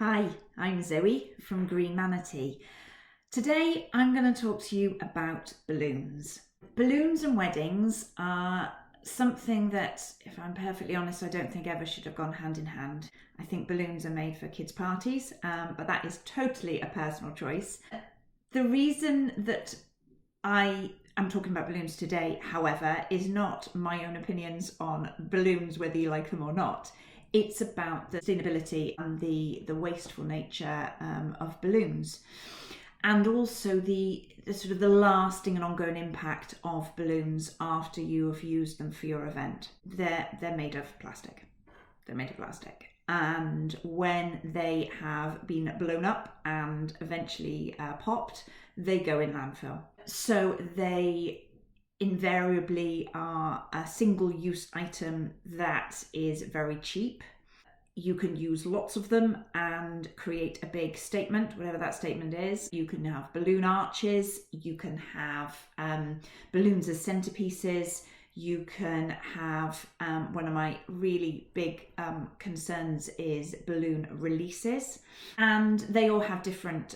Hi, I'm Zoe from Green Manatee. Today I'm going to talk to you about balloons. Balloons and weddings are something that, if I'm perfectly honest, I don't think ever should have gone hand in hand. I think balloons are made for kids' parties, but that is totally a personal choice. The reason that I am talking about balloons today, however, is not my own opinions on balloons, whether you like them or not. It's about the sustainability and the wasteful nature of balloons, and also the sort of the lasting and ongoing impact of balloons after you have used them for your event. They're made of plastic. They're made of plastic. And when they have been blown up and eventually popped, they go in landfill. So they invariably are a single-use item that is very cheap. You can use lots of them and create a big statement, whatever that statement is. You can have balloon arches, you can have balloons as centerpieces, you can have, one of my really big concerns is balloon releases, and they all have different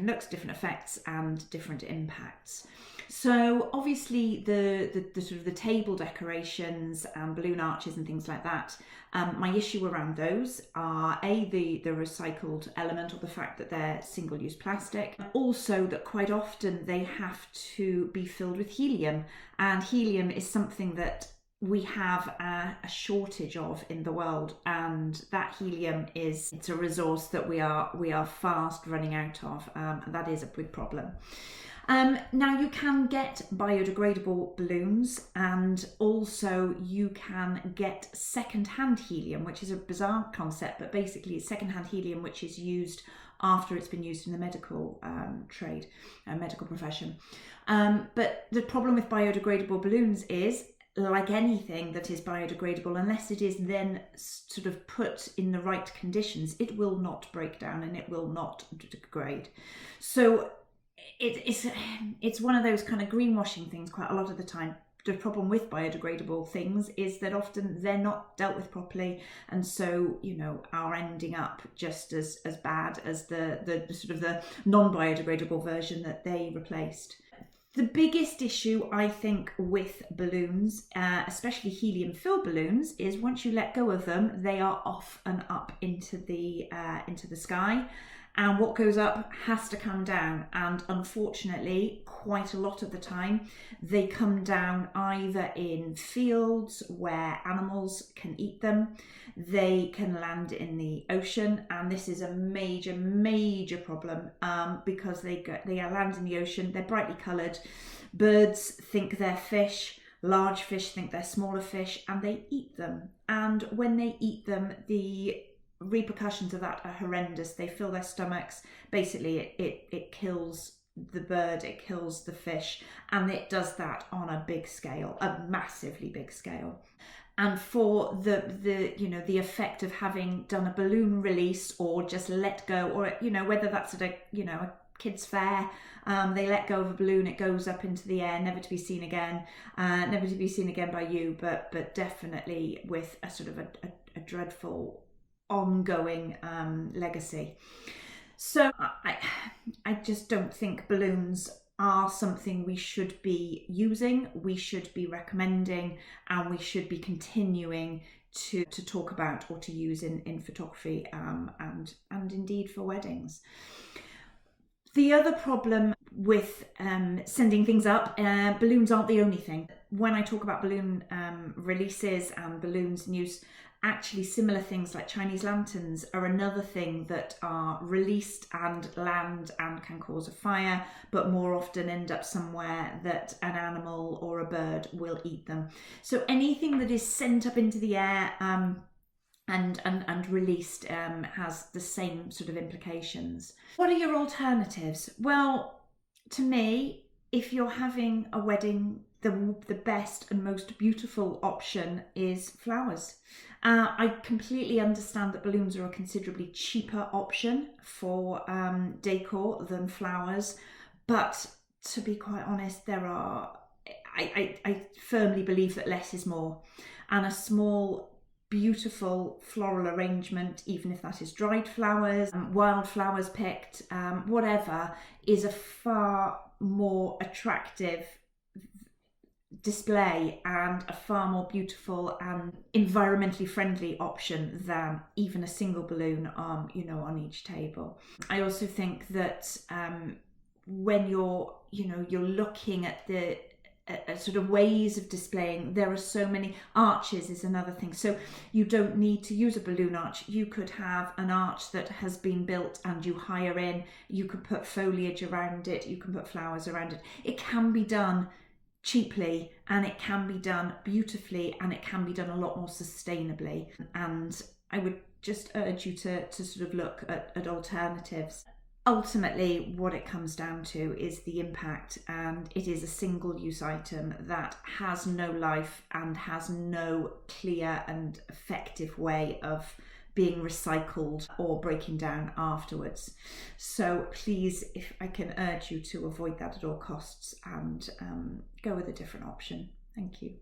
looks, different effects, and different impacts. So obviously the sort of the table decorations and balloon arches and things like that, my issue around those are the recycled element, or the fact that they're single-use plastic. Also that quite often they have to be filled with helium, and helium is something that we have a shortage of in the world, and that helium it's a resource that we are fast running out of, and that is a big problem. Now you can get biodegradable balloons, and also you can get second-hand helium, which is a bizarre concept, but basically it's second-hand helium which is used after it's been used in the medical trade, medical profession. But the problem with biodegradable balloons is, like anything that is biodegradable, unless it is then sort of put in the right conditions, it will not break down and it will not degrade. So it's one of those kind of greenwashing things quite a lot of the time. The problem with biodegradable things is that often they're not dealt with properly, and so are ending up just as bad as the sort of the non-biodegradable version that they replaced. The biggest issue, I think, with balloons, especially helium-filled balloons, is once you let go of them, they are off and up into the sky. And what goes up has to come down. And unfortunately, quite a lot of the time, they come down either in fields where animals can eat them, they can land in the ocean, and this is a major, major problem because they land in the ocean, they're brightly coloured, birds think they're fish, large fish think they're smaller fish, and they eat them. And when they eat them, the repercussions of that are horrendous. They fill their stomachs. Basically it kills the bird, it kills the fish, and it does that on a big scale, a massively big scale. And for the effect of having done a balloon release or just let go, or whether that's at a kids fair, they let go of a balloon, it goes up into the air, never to be seen again, never to be seen again by you, but definitely with a sort of a dreadful ongoing legacy. So I just don't think balloons are something we should be using, we should be recommending, and we should be continuing to talk about or to use in photography and indeed for weddings. The other problem with sending things up, balloons aren't the only thing. When I talk about balloon releases and balloons in use, actually similar things like Chinese lanterns are another thing that are released and land and can cause a fire, but more often end up somewhere that an animal or a bird will eat them. So anything that is sent up into the air and released has the same sort of implications. What are your alternatives? Well, to me, if you're having a wedding, the best and most beautiful option is flowers. I completely understand that balloons are a considerably cheaper option for decor than flowers, but to be quite honest, I firmly believe that less is more, and a small beautiful floral arrangement, even if that is dried flowers, wildflowers picked, whatever, is a far more attractive display and a far more beautiful and environmentally friendly option than even a single balloon on each table. I also think that when you're looking at the sort of ways of displaying, there are so many. Arches is another thing, so you don't need to use a balloon arch. You could have an arch that has been built and you hire in. You could put foliage around it, you can put flowers around it. It can be done cheaply, and it can be done beautifully, and it can be done a lot more sustainably. And I would just urge you to sort of look at alternatives. Ultimately, what it comes down to is the impact, and it is a single-use item that has no life and has no clear and effective way of being recycled or breaking down afterwards. So please, if I can urge you to avoid that at all costs and go with a different option. Thank you.